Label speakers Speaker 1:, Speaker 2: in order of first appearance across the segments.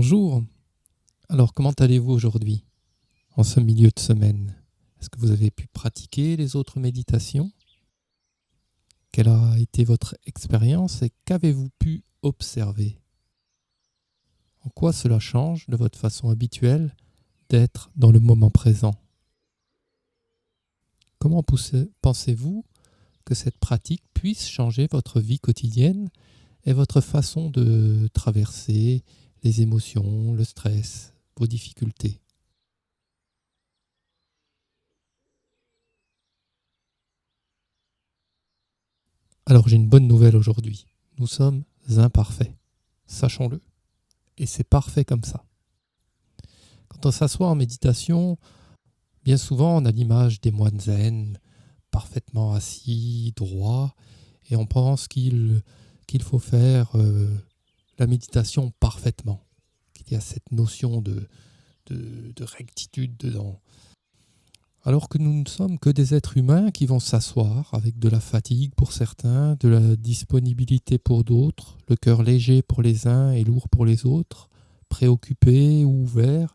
Speaker 1: Bonjour, alors comment allez-vous aujourd'hui, en ce milieu de semaine? Est-ce que vous avez pu pratiquer les autres méditations? Quelle a été votre expérience et qu'avez-vous pu observer? En quoi cela change de votre façon habituelle d'être dans le moment présent? Comment pensez-vous que cette pratique puisse changer votre vie quotidienne et votre façon de traverser les émotions, le stress, vos difficultés? Alors j'ai une bonne nouvelle aujourd'hui. Nous sommes imparfaits. Sachons-le. Et c'est parfait comme ça. Quand on s'assoit en méditation, bien souvent on a l'image des moines zen, parfaitement assis, droits, et on pense qu'il faut faire la méditation parfaitement, qu'il y a cette notion de rectitude dedans. Alors que nous ne sommes que des êtres humains qui vont s'asseoir avec de la fatigue pour certains, de la disponibilité pour d'autres, le cœur léger pour les uns et lourd pour les autres, préoccupés ou ouverts.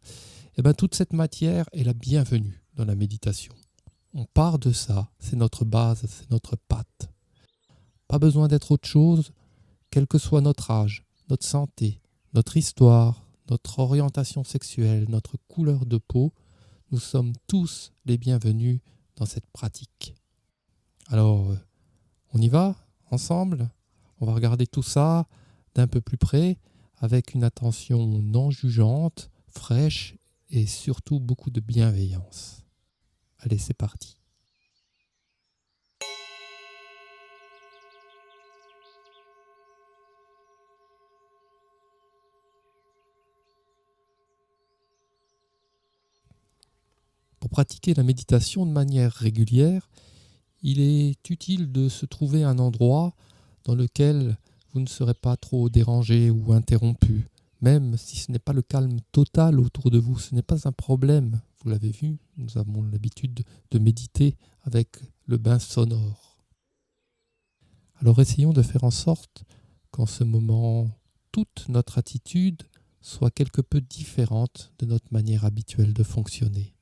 Speaker 1: Et bien toute cette matière est la bienvenue dans la méditation. On part de ça, c'est notre base, c'est notre patte. Pas besoin d'être autre chose, quel que soit notre âge, notre santé, notre histoire, notre orientation sexuelle, notre couleur de peau. Nous sommes tous les bienvenus dans cette pratique. Alors, on y va ensemble? On va regarder tout ça d'un peu plus près avec une attention non jugeante, fraîche et surtout beaucoup de bienveillance. Allez, c'est parti. Pour pratiquer la méditation de manière régulière, il est utile de se trouver un endroit dans lequel vous ne serez pas trop dérangé ou interrompu. Même si ce n'est pas le calme total autour de vous, ce n'est pas un problème. Vous l'avez vu, nous avons l'habitude de méditer avec le bain sonore. Alors essayons de faire en sorte qu'en ce moment, toute notre attitude soit quelque peu différente de notre manière habituelle de fonctionner.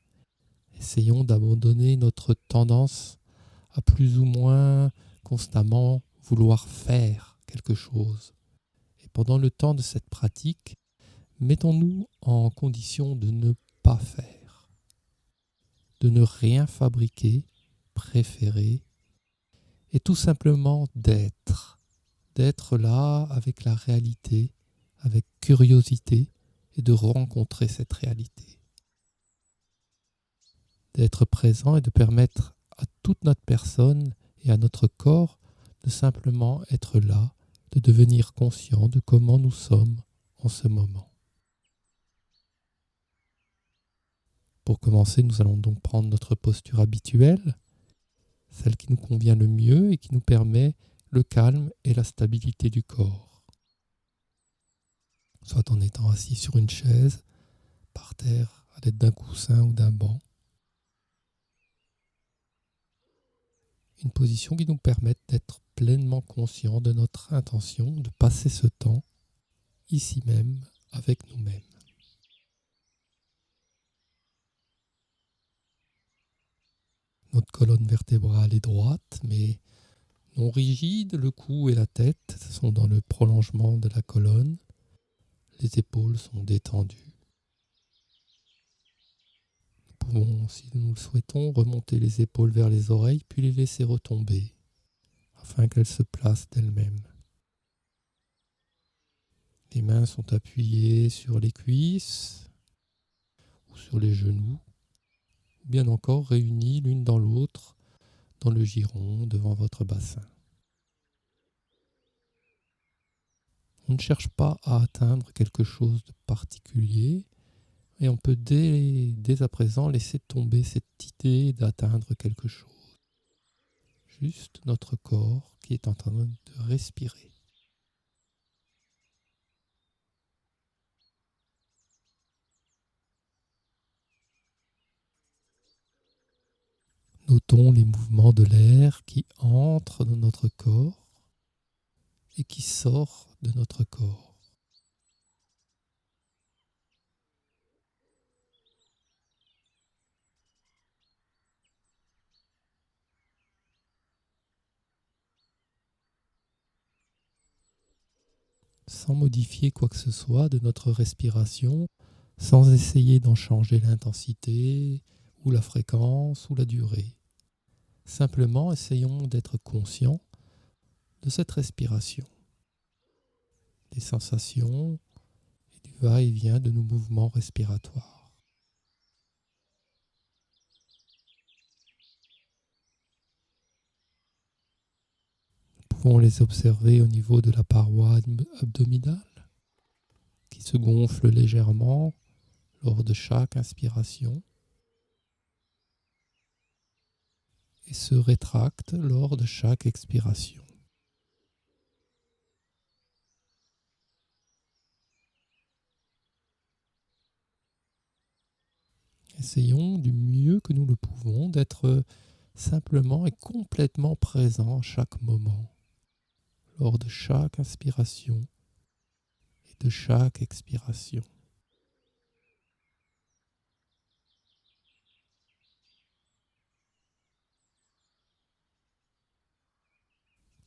Speaker 1: Essayons d'abandonner notre tendance à plus ou moins constamment vouloir faire quelque chose. Et pendant le temps de cette pratique, mettons-nous en condition de ne pas faire, de ne rien fabriquer, préférer, et tout simplement d'être là avec la réalité, avec curiosité, et de rencontrer cette réalité. D'être présent et de permettre à toute notre personne et à notre corps de simplement être là, de devenir conscient de comment nous sommes en ce moment. Pour commencer, nous allons donc prendre notre posture habituelle, celle qui nous convient le mieux et qui nous permet le calme et la stabilité du corps. Soit en étant assis sur une chaise, par terre, à l'aide d'un coussin ou d'un banc. Une position qui nous permette d'être pleinement conscient de notre intention de passer ce temps ici même avec nous-mêmes. Notre colonne vertébrale est droite, mais non rigide. Le cou et la tête sont dans le prolongement de la colonne. Les épaules sont détendues. Nous pouvons, si nous le souhaitons, remonter les épaules vers les oreilles, puis les laisser retomber, afin qu'elles se placent d'elles-mêmes. Les mains sont appuyées sur les cuisses ou sur les genoux, ou bien encore réunies l'une dans l'autre dans le giron devant votre bassin. On ne cherche pas à atteindre quelque chose de particulier et on peut dès à présent laisser tomber cette idée d'atteindre quelque chose. Juste notre corps qui est en train de respirer. Notons les mouvements de l'air qui entre dans notre corps et qui sort de notre corps. sans modifier quoi que ce soit de notre respiration, sans essayer d'en changer l'intensité ou la fréquence ou la durée. Simplement, essayons d'être conscients de cette respiration, des sensations et du va-et-vient de nos mouvements respiratoires. Nous pouvons les observer au niveau de la paroi abdominale qui se gonfle légèrement lors de chaque inspiration et se rétracte lors de chaque expiration. Essayons du mieux que nous le pouvons d'être simplement et complètement présents à chaque moment, lors de chaque inspiration et de chaque expiration.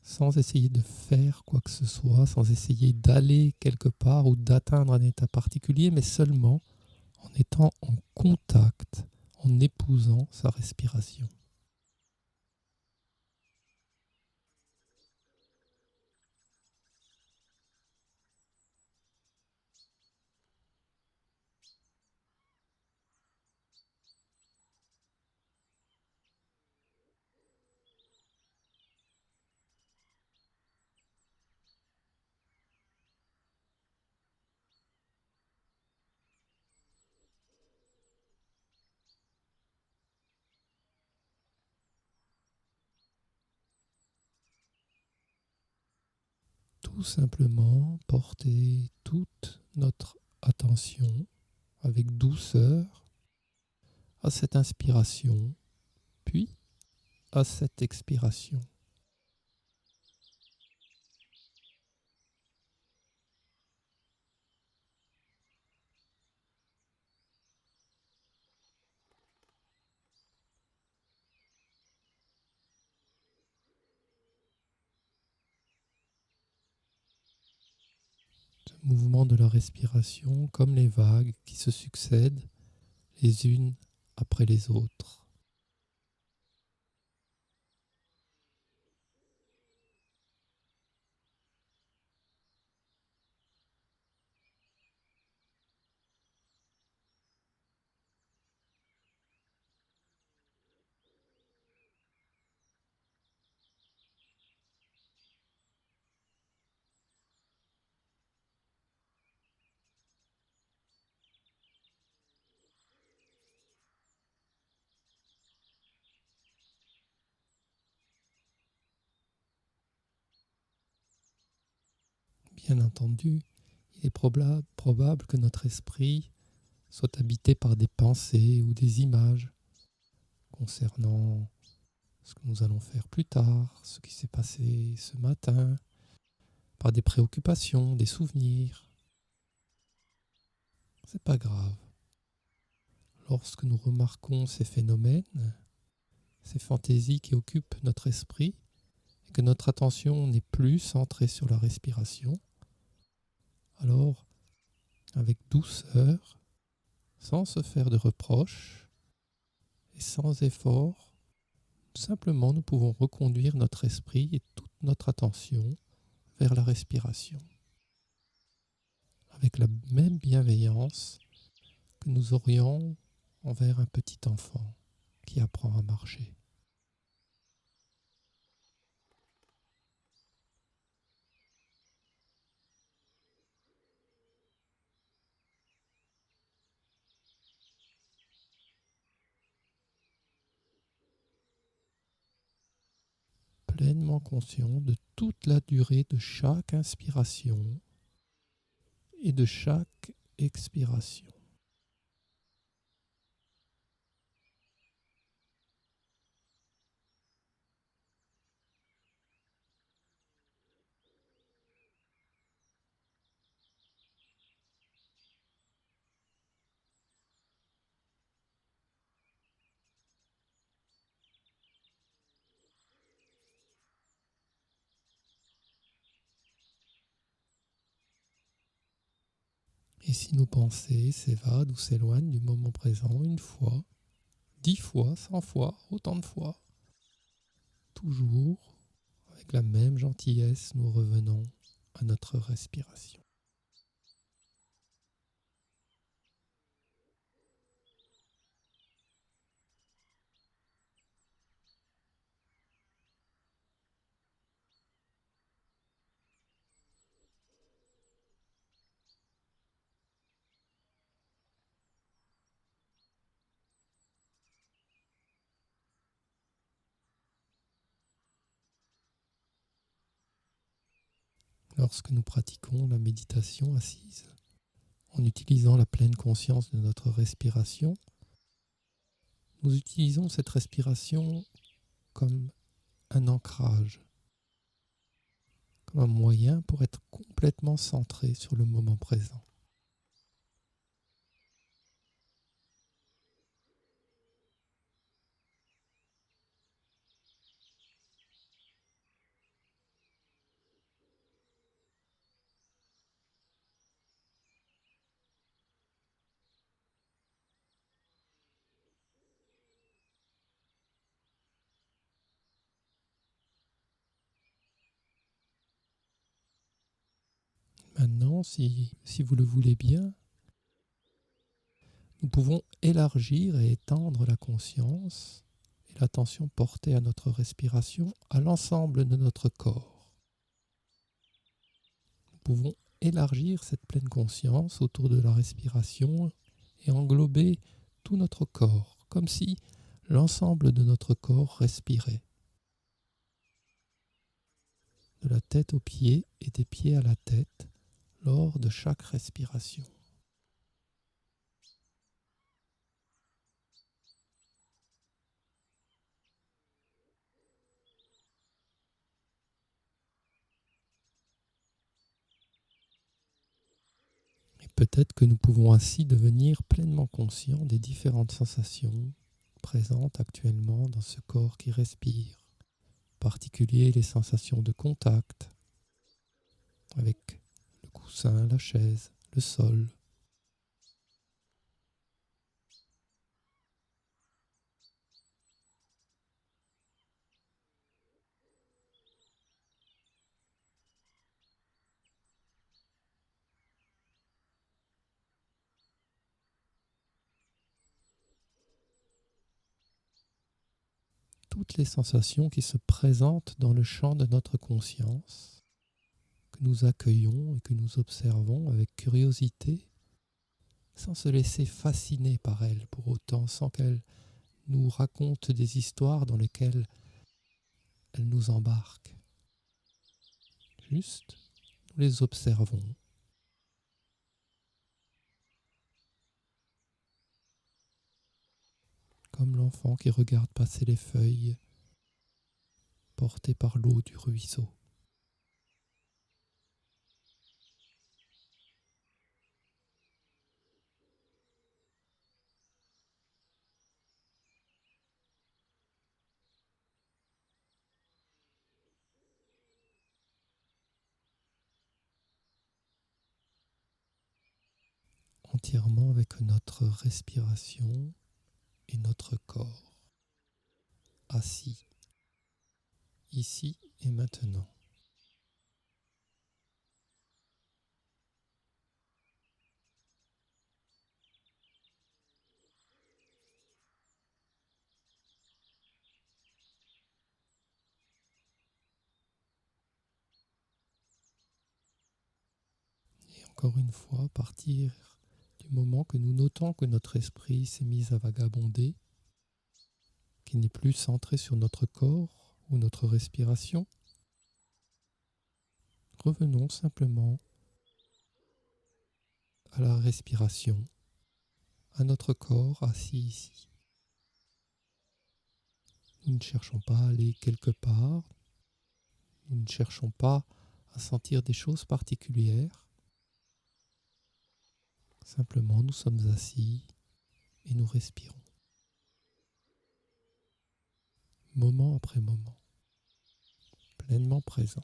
Speaker 1: Sans essayer de faire quoi que ce soit, sans essayer d'aller quelque part ou d'atteindre un état particulier, mais seulement en étant en contact, en épousant sa respiration. Tout simplement porter toute notre attention avec douceur à cette inspiration, puis à cette expiration. Ce mouvement de la respiration comme les vagues qui se succèdent les unes après les autres. Bien entendu, il est probable que notre esprit soit habité par des pensées ou des images concernant ce que nous allons faire plus tard, ce qui s'est passé ce matin, par des préoccupations, des souvenirs. C'est pas grave. Lorsque nous remarquons ces phénomènes, ces fantaisies qui occupent notre esprit, et que notre attention n'est plus centrée sur la respiration, alors, avec douceur, sans se faire de reproches et sans effort, simplement nous pouvons reconduire notre esprit et toute notre attention vers la respiration, avec la même bienveillance que nous aurions envers un petit enfant qui apprend à marcher. Pleinement conscient de toute la durée de chaque inspiration et de chaque expiration. Et si nos pensées s'évadent ou s'éloignent du moment présent une fois, 10 fois, 100 fois, autant de fois, toujours avec la même gentillesse, nous revenons à notre respiration. Lorsque nous pratiquons la méditation assise, en utilisant la pleine conscience de notre respiration, nous utilisons cette respiration comme un ancrage, comme un moyen pour être complètement centré sur le moment présent. Maintenant, si vous le voulez bien, nous pouvons élargir et étendre la conscience et l'attention portée à notre respiration à l'ensemble de notre corps. Nous pouvons élargir cette pleine conscience autour de la respiration et englober tout notre corps, comme si l'ensemble de notre corps respirait. De la tête aux pieds et des pieds à la tête lors de chaque respiration. Et peut-être que nous pouvons ainsi devenir pleinement conscients des différentes sensations présentes actuellement dans ce corps qui respire, en particulier les sensations de contact avec le coussin, la chaise, le sol. Toutes les sensations qui se présentent dans le champ de notre conscience, que nous accueillons et que nous observons avec curiosité, sans se laisser fasciner par elles pour autant, sans qu'elles nous racontent des histoires dans lesquelles elles nous embarquent. Juste, nous les observons. Comme l'enfant qui regarde passer les feuilles, porté par l'eau du ruisseau. Entièrement avec notre respiration et notre corps, assis, ici et maintenant. Et encore une fois, partir du moment que nous notons que notre esprit s'est mis à vagabonder, qu'il n'est plus centré sur notre corps ou notre respiration, revenons simplement à la respiration, à notre corps assis ici. Nous ne cherchons pas à aller quelque part, nous ne cherchons pas à sentir des choses particulières. Simplement, nous sommes assis et nous respirons, moment après moment, pleinement présents.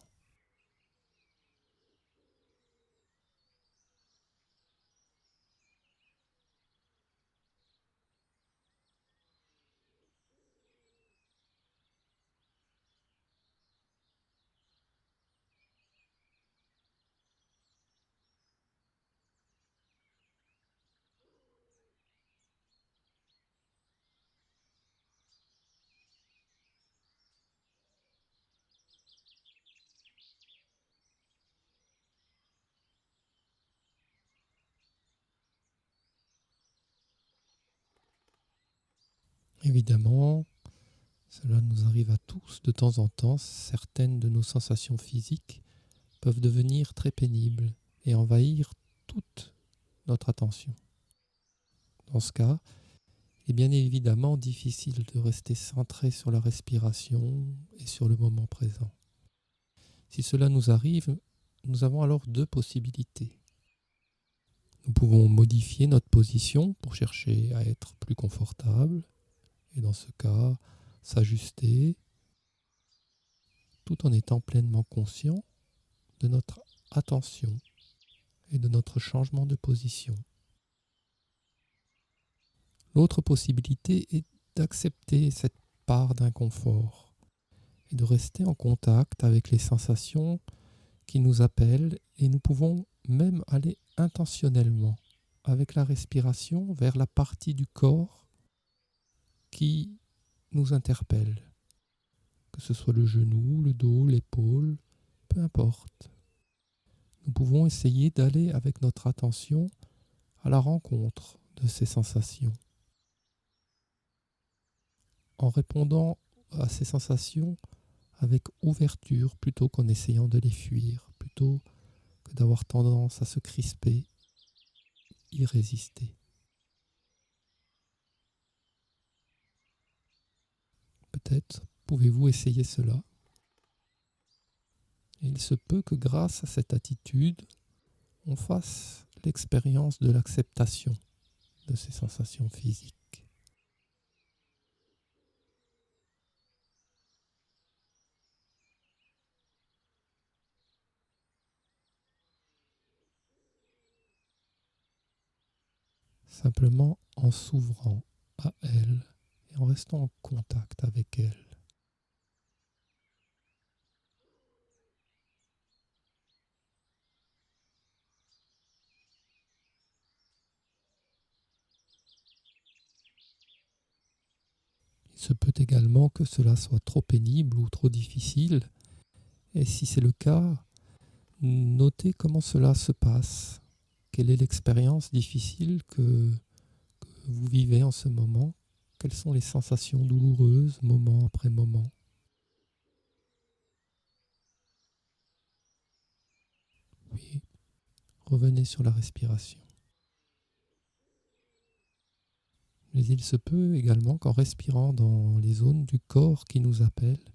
Speaker 1: Évidemment, cela nous arrive à tous de temps en temps. Certaines de nos sensations physiques peuvent devenir très pénibles et envahir toute notre attention. Dans ce cas, il est bien évidemment difficile de rester centré sur la respiration et sur le moment présent. Si cela nous arrive, nous avons alors deux possibilités. Nous pouvons modifier notre position pour chercher à être plus confortable et dans ce cas, s'ajuster tout en étant pleinement conscient de notre attention et de notre changement de position. L'autre possibilité est d'accepter cette part d'inconfort et de rester en contact avec les sensations qui nous appellent, et nous pouvons même aller intentionnellement avec la respiration vers la partie du corps qui nous interpelle, que ce soit le genou, le dos, l'épaule, peu importe. Nous pouvons essayer d'aller avec notre attention à la rencontre de ces sensations. En répondant à ces sensations avec ouverture plutôt qu'en essayant de les fuir, plutôt que d'avoir tendance à se crisper, y résister. Peut-être pouvez-vous essayer cela. Et il se peut que grâce à cette attitude, on fasse l'expérience de l'acceptation de ces sensations physiques. Simplement en s'ouvrant à elles et en restant en contact avec elles. Il se peut également que cela soit trop pénible ou trop difficile, et si c'est le cas, notez comment cela se passe. Quelle est l'expérience difficile que vous vivez en ce moment? Quelles sont les sensations douloureuses, moment après moment? Puis, revenez sur la respiration. Mais il se peut également qu'en respirant dans les zones du corps qui nous appellent,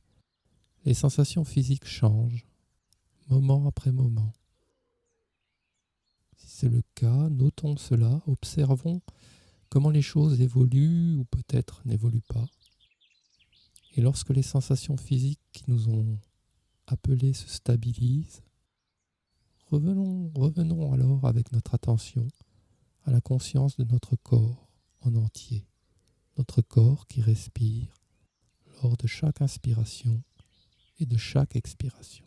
Speaker 1: les sensations physiques changent, moment après moment. Si c'est le cas, notons cela, observons comment les choses évoluent ou peut-être n'évoluent pas. Et lorsque les sensations physiques qui nous ont appelés se stabilisent, revenons alors avec notre attention à la conscience de notre corps en entier, notre corps qui respire lors de chaque inspiration et de chaque expiration.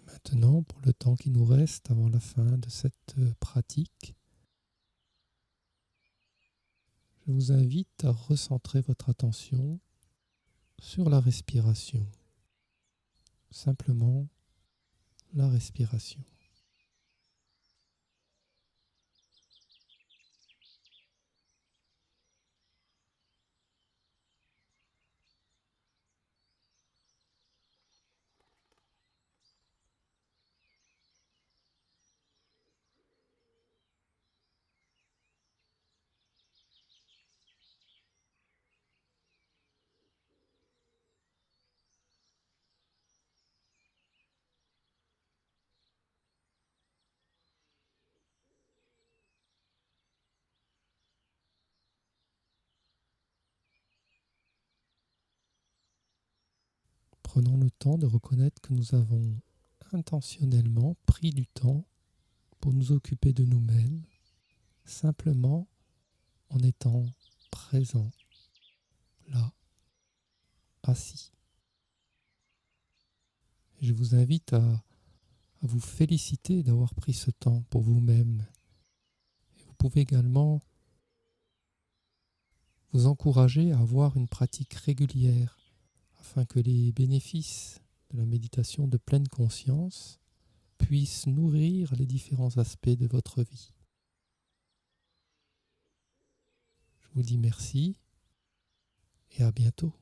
Speaker 1: Maintenant, pour le temps qui nous reste avant la fin de cette pratique, je vous invite à recentrer votre attention sur la respiration. Simplement la respiration. Prenons le temps de reconnaître que nous avons intentionnellement pris du temps pour nous occuper de nous-mêmes, simplement en étant présent, là, assis. Et je vous invite à vous féliciter d'avoir pris ce temps pour vous-même. Et vous pouvez également vous encourager à avoir une pratique régulière afin que les bénéfices de la méditation de pleine conscience puissent nourrir les différents aspects de votre vie. Je vous dis merci et à bientôt.